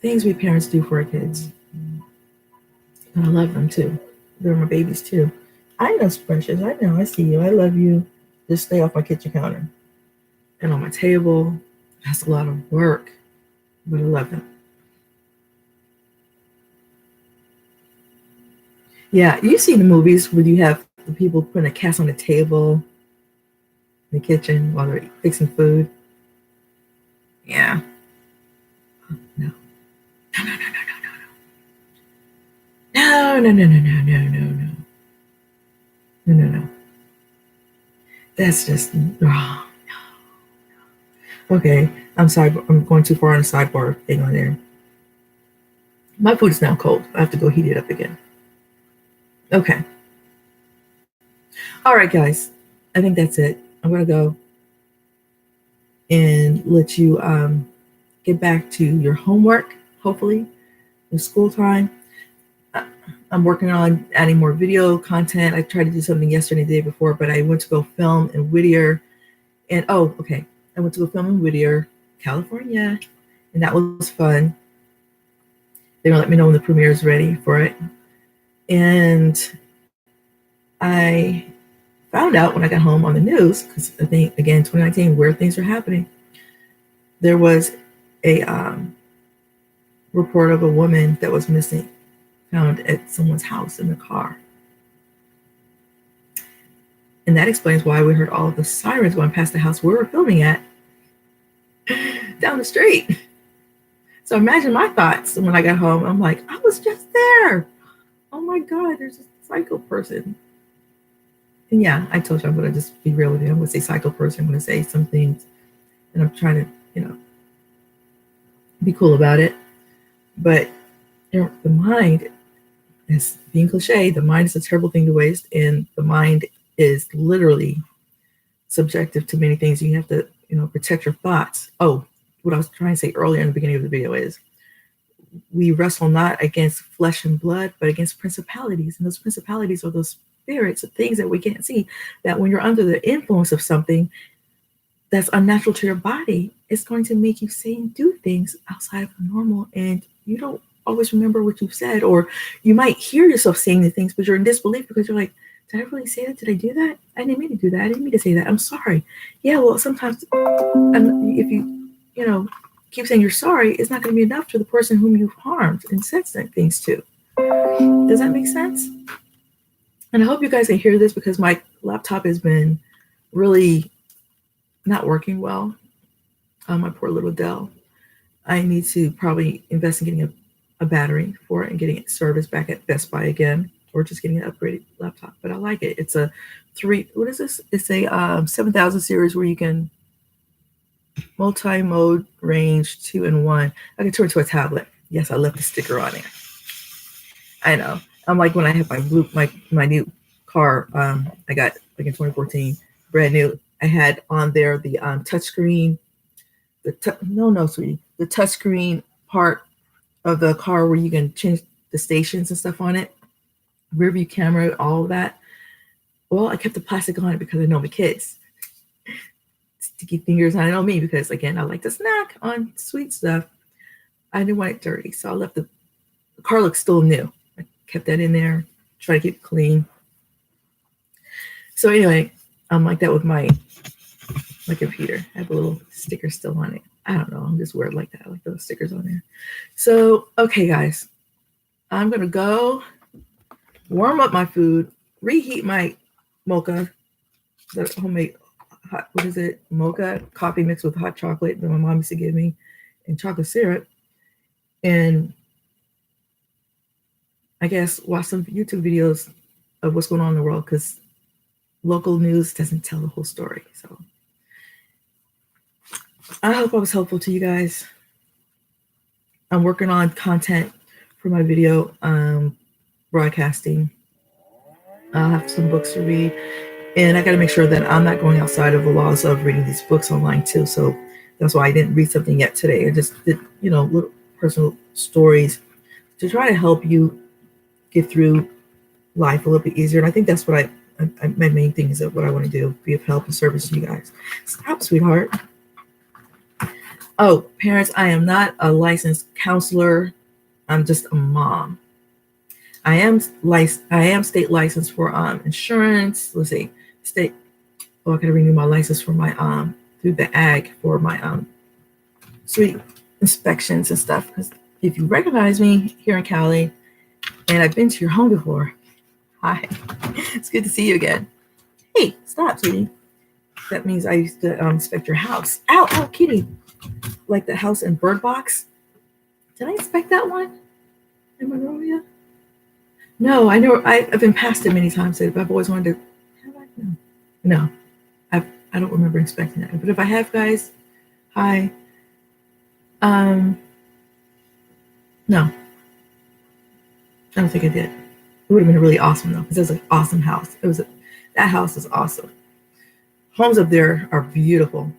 things we parents do for our kids. And I love them too. They're my babies too. I know, Precious. I know. I see you. I love you. Just stay off my kitchen counter and on my table. That's a lot of work, but I love them. Yeah, you see the movies where you have the people putting a cast on the table in the kitchen while they're fixing food. Yeah. No. No. No. That's just wrong. Okay, I'm sorry. I'm going too far on the sidebar thing on there. My food is now cold. I have to go heat it up again. Okay. All right, guys. I think that's it. I'm gonna go and let you get back to your homework. Hopefully, your school time. I'm working on adding more video content. I tried to do something yesterday, the day before, but I went to go film in Whittier. And oh, okay. I went to go film in Whittier, California, and that was fun. They're gonna let me know when the premiere is ready for it. And I found out when I got home on the news, because I think again 2019, where things are happening. There was a report of a woman that was missing, found at someone's house in the car. And that explains why we heard all of the sirens going past the house we were filming at down the street. So imagine my thoughts when I got home. I'm like, I was just there. Oh my God, there's a psycho person. And yeah, I told you I'm going to just be real with you. I'm going to say psycho person. I'm going to say some things. And I'm trying to, be cool about it. But the mind is being cliche. The mind is a terrible thing to waste. And the mind is literally subjective to many things. You have to, protect your thoughts. Oh, what I was trying to say earlier in the beginning of the video is we wrestle not against flesh and blood, but against principalities. And those principalities are those spirits, the things that we can't see, that when you're under the influence of something that's unnatural to your body, it's going to make you say and do things outside of the normal. And you don't always remember what you've said, or you might hear yourself saying the things, but you're in disbelief because you're like, did I really say that? Did I do that? I didn't mean to do that. I didn't mean to say that. I'm sorry. Yeah, well, sometimes if you, keep saying you're sorry, it's not going to be enough to the person whom you've harmed and said things to. Does that make sense? And I hope you guys can hear this because my laptop has been really not working well. My poor little Dell. I need to probably invest in getting a battery for it and getting it serviced back at Best Buy again, or just getting an upgraded laptop. But I like it. It's a what is this? It's a 7000 series where you can multi-mode range 2-in-1. I can turn to a tablet. Yes, I left the sticker on there. I know. I'm like when I have my new car, I got like in 2014, brand new. I had on there the touchscreen. Sweetie, the touchscreen part of the car where you can change the stations and stuff on it, rear view camera, all of that. Well, I kept the plastic on it because I know my kids. Sticky fingers, and I know me because again, I like to snack on sweet stuff. I didn't want it dirty, so I left the car looks still new. I kept that in there, try to keep it clean. So anyway, I'm like that with my computer. I have a little sticker still on it. I don't know. I'm just weird like that. I like those stickers on there. So, okay, guys. I'm going to go warm up my food, reheat my mocha, the homemade hot, mocha coffee mixed with hot chocolate that my mom used to give me, and chocolate syrup. And I guess watch some YouTube videos of what's going on in the world because local news doesn't tell the whole story. So I hope I was helpful to you guys. I'm working on content for my video broadcasting. I'll have some books to read. And I got to make sure that I'm not going outside of the laws of reading these books online too. So that's why I didn't read something yet today. I just did, little personal stories to try to help you get through life a little bit easier. And I think that's what my main thing is what I want to do, be of help and service to you guys. Stop, sweetheart. Oh, parents, I am not a licensed counselor. I'm just a mom. I am state licensed for insurance. Let's see, state. Oh, I gotta renew my license for my through the ag for my sweet inspections and stuff. Because if you recognize me here in Cali, and I've been to your home before, hi, it's good to see you again. Hey, stop, sweetie. That means I used to inspect your house. Ow, kitty. Like the house in Bird Box. Did I inspect that one in Monrovia? No, I know I've been past it many times. I've always wanted to No, I don't remember expecting that. But if I have, guys, hi. Um, no, I don't think I did. It would have been really awesome though, because it was an awesome house. That house is awesome. Homes up there are beautiful.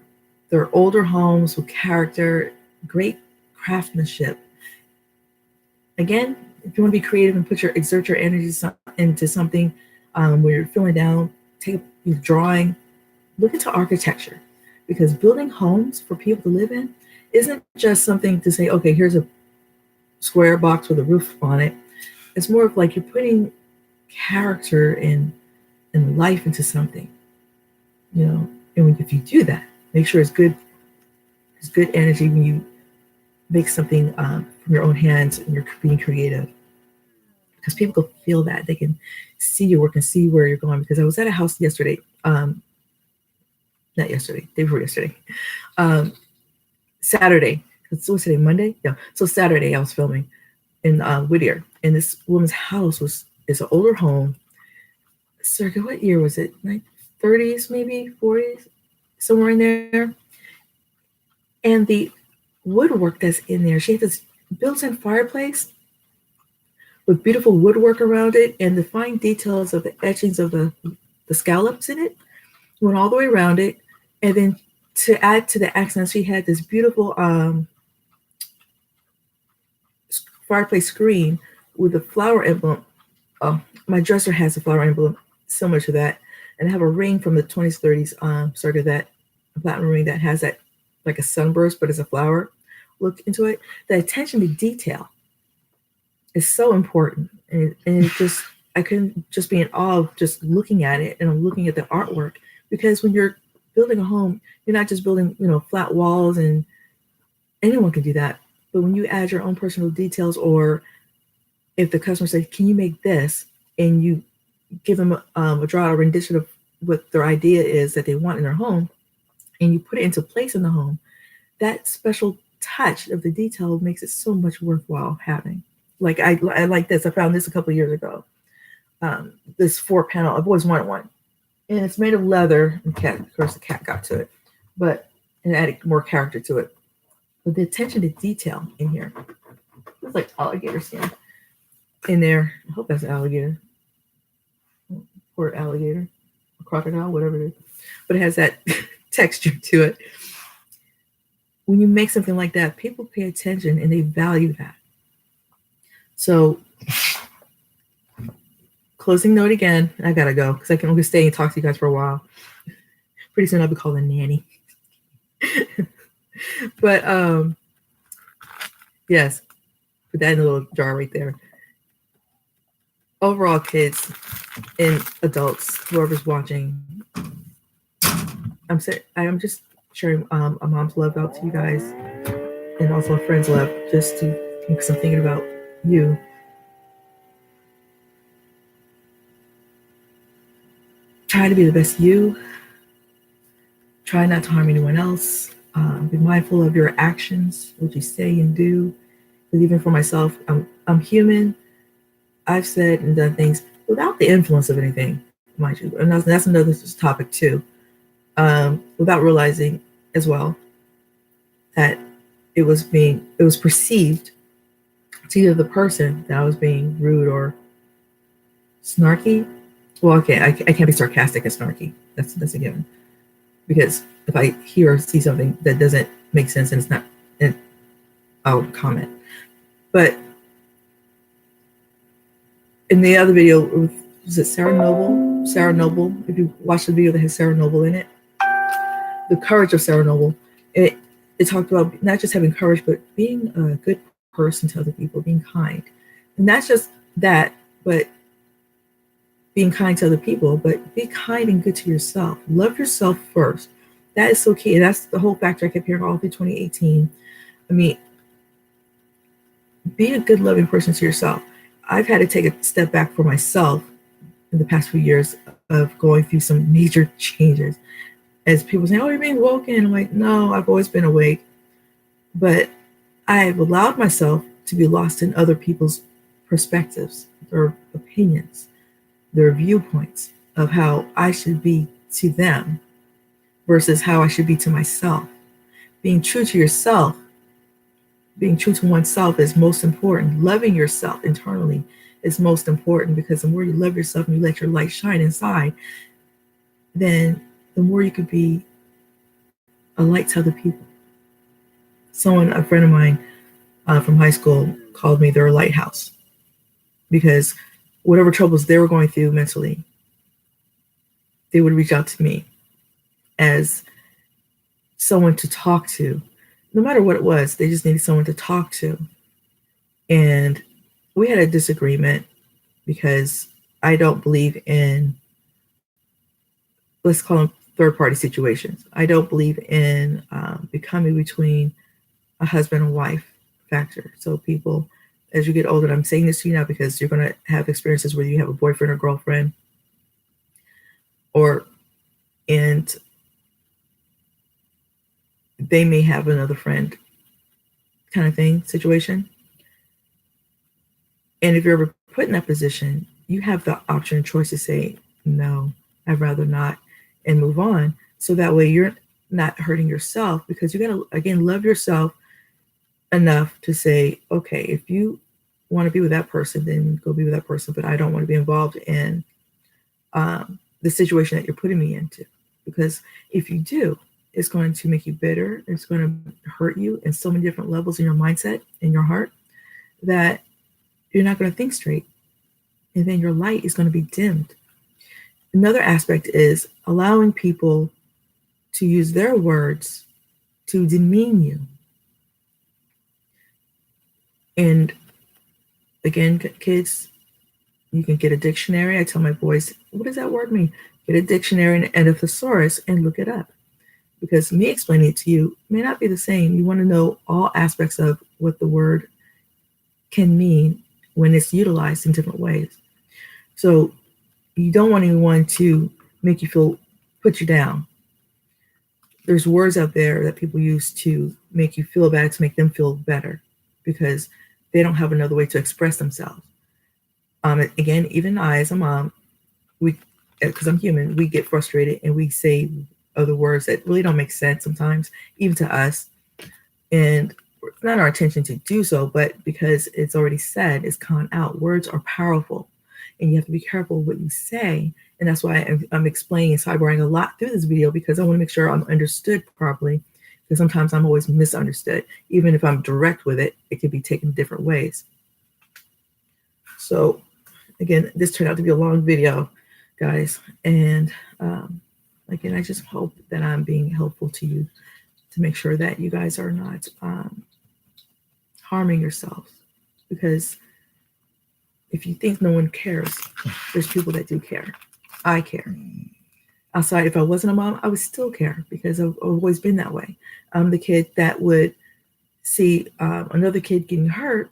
They're older homes with character, great craftsmanship. Again, if you want to be creative and exert your energy into something where you're feeling down, take a drawing, look into architecture, because building homes for people to live in isn't just something to say, okay, here's a square box with a roof on it. It's more of like you're putting character and life into something, you know. And if you do that, make sure it's good energy when you make something from your own hands and you're being creative, because people can feel that. They can see your work and see where you're going. Because I was at a house yesterday, not yesterday, day before yesterday, um, Saturday. What's today, Monday? Yeah. So Saturday I was filming in Whittier, and this woman's house is an older home. Circa, what year was it? Like 30s, maybe 40s, somewhere in there. And the woodwork that's in there, she had this built-in fireplace with beautiful woodwork around it, and the fine details of the etchings of the scallops in it went all the way around it. And then to add to the accents, she had this beautiful fireplace screen with a flower emblem. Oh, my dresser has a flower emblem similar to that, and I have a ring from the 20s, 30s, sort of that, a platinum ring that has that like a sunburst, but it's a flower look into it. The attention to detail is so important, and it just, I couldn't just be in awe of just looking at it, and I'm looking at the artwork, because when you're building a home, you're not just building, flat walls, and anyone can do that. But when you add your own personal details, or if the customer says, "Can you make this?" and you give them a rendition of what their idea is that they want in their home, and you put it into place in the home, that special touch of the detail makes it so much worthwhile having. Like I like this. I found this a couple of years ago. This 4-panel. I've always wanted one, and it's made of leather. And cat, of course, the cat got to it, but it added more character to it. But the attention to detail in here, it's like alligator skin in there. I hope that's an alligator or alligator, or crocodile, whatever it is. But it has that texture to it. When you make something like that, people pay attention and they value that. So, closing note again, I gotta go because I can only stay and talk to you guys for a while. Pretty soon I'll be called a nanny. But yes, put that in a little jar right there. Overall, kids and adults, whoever's watching, I'm just sharing a mom's love out to you guys, and also a friend's love, just to because I'm thinking about you. Try to be the best you. Try not to harm anyone else. Be mindful of your actions, what you say and do. Because even for myself, I'm human. I've said and done things without the influence of anything, mind you. And that's another topic too. Without realizing as well that it was perceived to either the person that I was being rude or snarky. Well, okay, I can't be sarcastic and snarky. That's a given. Because if I hear or see something that doesn't make sense and it's not, and I'll comment. But in the other video, was it Sarah Noble? Sarah Noble. If you watch the video that has Sarah Noble in it, the courage of Sarah Noble. It talked about not just having courage, but being a good person to other people, being kind, and not just that, but being kind to other people, but be kind and good to yourself. Love yourself first. That is so key. And that's the whole factor I kept hearing all through 2018. I mean, be a good, loving person to yourself. I've had to take a step back for myself in the past few years of going through some major changes. As people say, "Oh, you're being woken." I'm like, no, I've always been awake. But I've allowed myself to be lost in other people's perspectives, their opinions, their viewpoints of how I should be to them versus how I should be to myself. Being true to yourself, being true to oneself is most important. Loving yourself internally is most important, because the more you love yourself and you let your light shine inside, then the more you could be a light to other people. A friend of mine from high school called me their lighthouse, because whatever troubles they were going through mentally, they would reach out to me as someone to talk to. No matter what it was, they just needed someone to talk to. And we had a disagreement because I don't believe in, let's call them third-party situations. I don't believe in becoming between a husband and wife factor. So people, as you get older, and I'm saying this to you now because you're going to have experiences where you have a boyfriend or girlfriend, and they may have another friend kind of thing, situation. And if you're ever put in that position, you have the option and choice to say, no, I'd rather not, and move on. So that way you're not hurting yourself, because you got to, again, love yourself enough to say, okay, if you want to be with that person, then go be with that person. But I don't want to be involved in the situation that you're putting me into. Because if you do, it's going to make you bitter. It's going to hurt you in so many different levels in your mindset, in your heart, that you're not going to think straight. And then your light is going to be dimmed. Another aspect is allowing people to use their words to demean you. And again, kids, you can get a dictionary. I tell my boys, what does that word mean? Get a dictionary and a thesaurus and look it up. Because me explaining it to you may not be the same. You want to know all aspects of what the word can mean when it's utilized in different ways. So you don't want anyone to make you put you down. There's words out there that people use to make you feel bad, to make them feel better, because they don't have another way to express themselves. Again, even I, as a mom, because I'm human, we get frustrated and we say other words that really don't make sense sometimes, even to us. And it's not our intention to do so, but because it's already said, it's gone out. Words are powerful, and you have to be careful what you say. And that's why I'm explaining and sideboarding a lot through this video, because I want to make sure I'm understood properly, because sometimes I'm always misunderstood. Even if I'm direct with it, it can be taken different ways. So again, this turned out to be a long video, guys. And again, I just hope that I'm being helpful to you, to make sure that you guys are not harming yourselves. Because if you think no one cares, there's people that do care. I care. Outside, if I wasn't a mom, I would still care, because I've always been that way. I'm the kid that would see another kid getting hurt,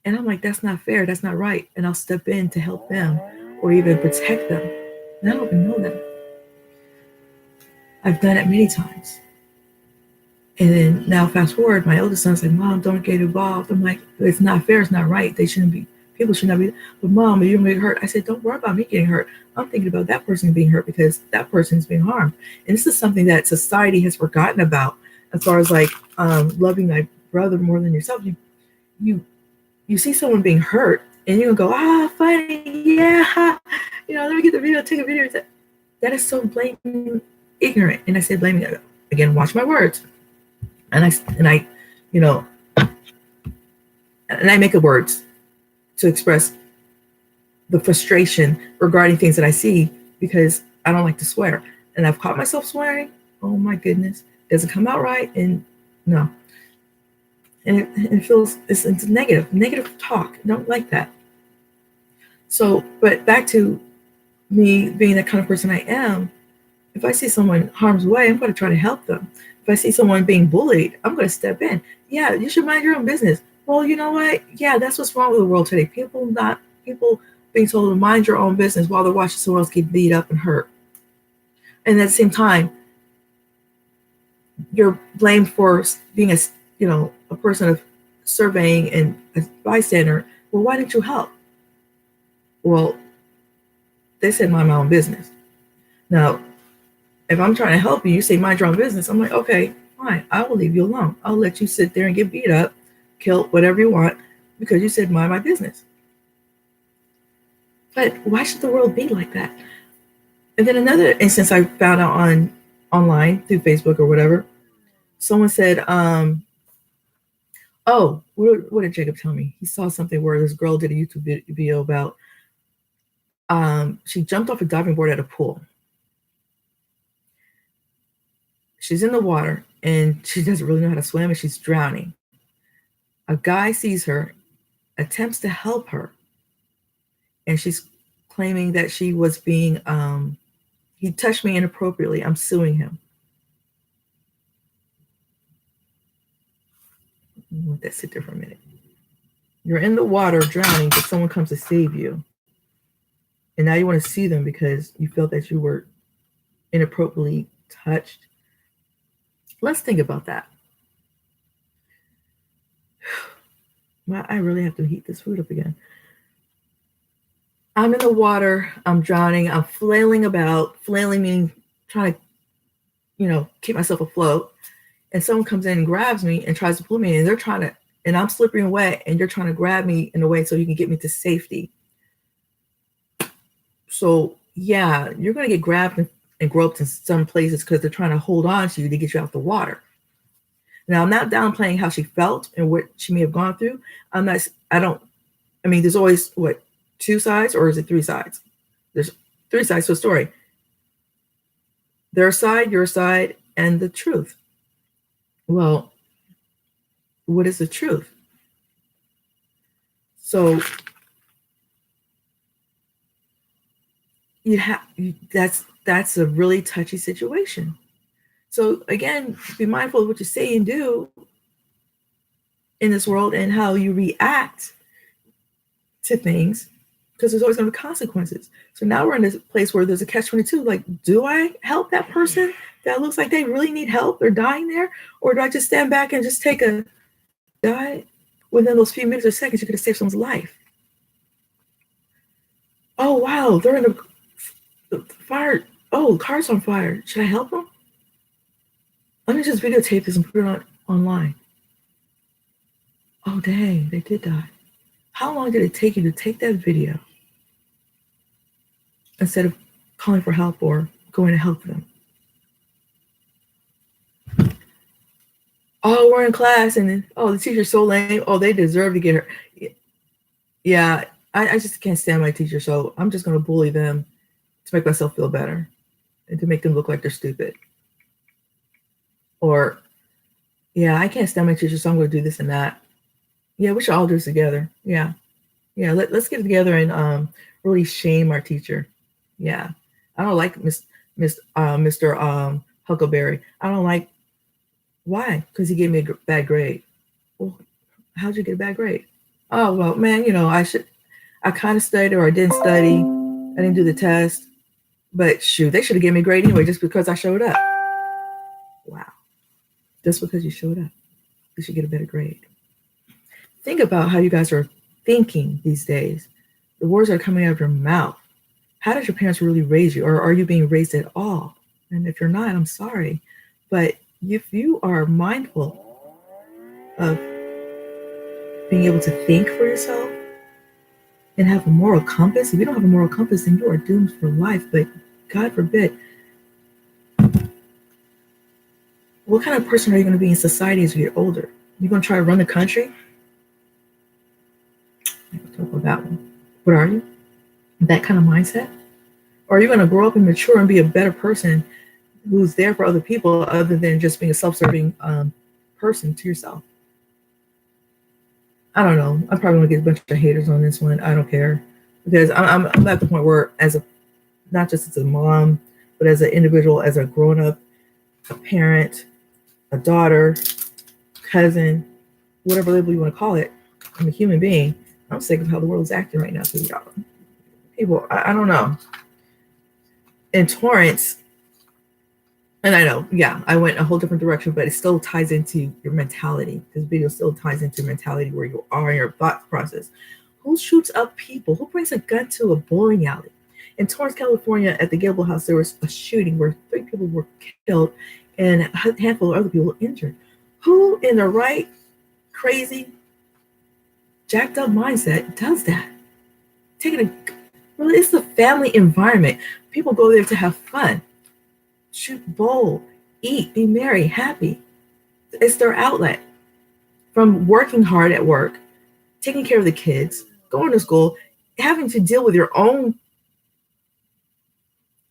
and I'm like, that's not fair, that's not right. And I'll step in to help them or even protect them. And I don't even know them. I've done it many times. And then now fast forward, my oldest son's like, Mom, don't get involved. I'm like, it's not fair, it's not right. People should not be, but Mom, you're gonna get hurt. I said, don't worry about me getting hurt. I'm thinking about that person being hurt, because that person is being harmed. And this is something that society has forgotten about, as far as like loving thy brother more than yourself. You see someone being hurt and you're gonna go, funny, yeah, let me get the video, take a video. That is so blaming ignorant. And I said, blaming, again, watch my words. And I make up words to express the frustration regarding things that I see, because I don't like to swear. And I've caught myself swearing. Oh my goodness. Doesn't come out right. And no. And it feels, it's negative talk. I don't like that. So, but back to me being the kind of person I am, if I see someone harm's way, I'm going to try to help them. If I see someone being bullied, I'm going to step in. Yeah, you should mind your own business. Well, you know what? Yeah, that's what's wrong with the world today. People being told to mind your own business while they're watching someone else get beat up and hurt. And at the same time, you're blamed for being a person of surveying and a bystander. Well, why didn't you help? Well, they said mind my own business. Now, if I'm trying to help you, you say mind your own business. I'm like, okay, fine. I will leave you alone. I'll let you sit there and get beat up, killed, whatever you want, because you said mind my business. But why should the world be like that? And then another instance I found out online through Facebook or whatever, someone said, oh, what did Jacob tell me? He saw something where this girl did a YouTube video about she jumped off a diving board at a pool. She's in the water and she doesn't really know how to swim and she's drowning. A guy sees her, attempts to help her, and she's claiming that she was being, he touched me inappropriately. I'm suing him. Let that sit there for a minute. You're in the water drowning, but someone comes to save you. And now you want to sue them because you felt that you were inappropriately touched. Let's think about that. I really have to heat this food up again. I'm in the water, I'm drowning, I'm flailing about, flailing meaning trying to, keep myself afloat. And someone comes in and grabs me and tries to pull me, and I'm slippery and wet, and you're trying to grab me in a way so you can get me to safety. So yeah, you're going to get grabbed and groped in some places because they're trying to hold on to you to get you out the water. Now, I'm not downplaying how she felt and what she may have gone through. There's always, two sides, or is it three sides? There's three sides to a story. Their side, your side, and the truth. Well, what is the truth? So that's a really touchy situation. So again, be mindful of what you say and do in this world and how you react to things, because there's always going to be consequences. So now we're in this place where there's a catch-22. Like, do I help that person that looks like they really need help? They're dying there. Or do I just stand back and just take a die? Within those few minutes or seconds, you could have saved someone's life. Oh, wow, they're in the fire. Oh, the car's on fire. Should I help them? Let me just videotape this and put it online. Oh, dang, they did die. How long did it take you to take that video instead of calling for help or going to help them? Oh, we're in class and then, the teacher's so lame. Oh, they deserve to get her. Yeah, I just can't stand my teacher, so I'm just going to bully them to make myself feel better and to make them look like they're stupid. Or, yeah, I can't stand my teacher, so I'm going to do this and that. Yeah, we should all do this together. Yeah. Let's get together and really shame our teacher. Yeah, I don't like Mr. Huckleberry. I don't like. Why? Because he gave me a bad grade. Well, how'd you get a bad grade? Oh, well, man, I kind of studied or I didn't study. I didn't do the test. But shoot, they should have given me a grade anyway just because I showed up. Wow. Just because you showed up, you should get a better grade. Think about how you guys are thinking these days. The words that are coming out of your mouth. How did your parents really raise you? Or are you being raised at all? And if you're not, I'm sorry. But if you are mindful of being able to think for yourself and have a moral compass, if you don't have a moral compass, then you are doomed for life. But God forbid, what kind of person are you going to be in society as you get older? You're going to try to run the country? Talk about that one. What are you? That kind of mindset? Or are you going to grow up and mature and be a better person who's there for other people other than just being a self-serving person to yourself? I don't know. I'm probably going to get a bunch of haters on this one. I don't care. Because I'm at the point where not just as a mom, but as an individual, as a grown-up, a parent, a daughter, cousin, whatever label you want to call it, I'm a human being. I'm sick of how the world's acting right now. So people, I don't know. In Torrance, and I know, yeah, I went a whole different direction, but it still ties into your mentality. This video still ties into mentality, where you are in your thought process. Who shoots up people? Who brings a gun to a bowling alley? In Torrance, California, at the Gable House, there was a shooting where 3 people were killed and a handful of other people injured. Who in the right, crazy, jacked up mindset does that? Well, it's the family environment. People go there to have fun, shoot, bowl, eat, be merry, happy. It's their outlet from working hard at work, taking care of the kids, going to school, having to deal with your own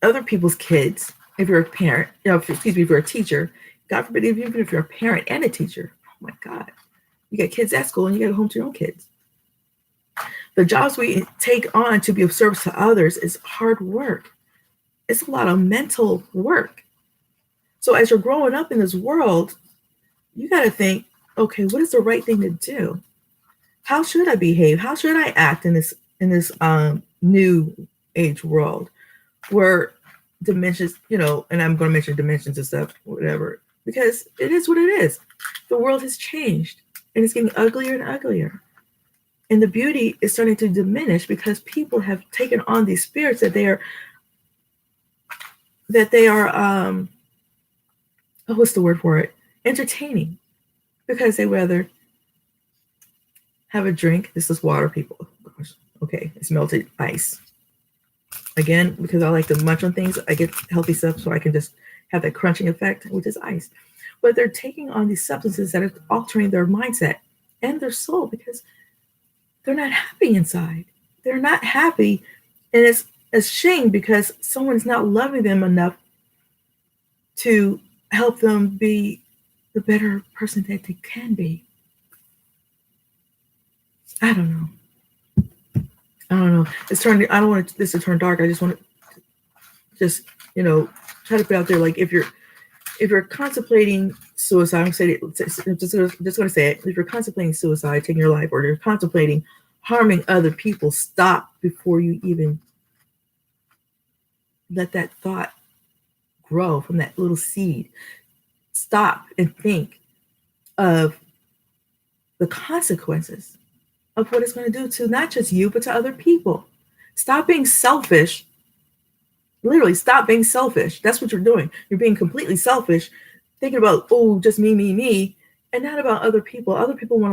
other people's kids. If you're a parent, if you're a teacher, God forbid, even if you're a parent and a teacher, oh my God, you got kids at school and you got to home to your own kids. The jobs we take on to be of service to others is hard work. It's a lot of mental work. So as you're growing up in this world, you got to think, okay, what is the right thing to do? How should I behave? How should I act in this new age world where dimensions, and I'm going to mention dimensions and stuff, whatever, because it is what it is. The world has changed and it's getting uglier and uglier. And the beauty is starting to diminish because people have taken on these spirits that they are what's the word for it? Entertaining. Because they rather have a drink. This is water, people. Oh, gosh. Okay, it's melted ice. Again, because I like to munch on things, I get healthy stuff so I can just have that crunching effect, which is ice. But they're taking on these substances that are altering their mindset and their soul because they're not happy inside. They're not happy. And it's a shame because someone's not loving them enough to help them be the better person that they can be. I don't know. I don't want this to turn dark. I just want to just, try to put out there, like, if you're contemplating suicide, I'm just going to say it. If you're contemplating suicide, taking your life, or you're contemplating harming other people, stop before you even let that thought grow from that little seed. Stop and think of the consequences of what it's going to do to not just you, but to other people. Stop being selfish. Literally, stop being selfish. That's what you're doing. You're being completely selfish, thinking about, just me, and not about other people. Other people want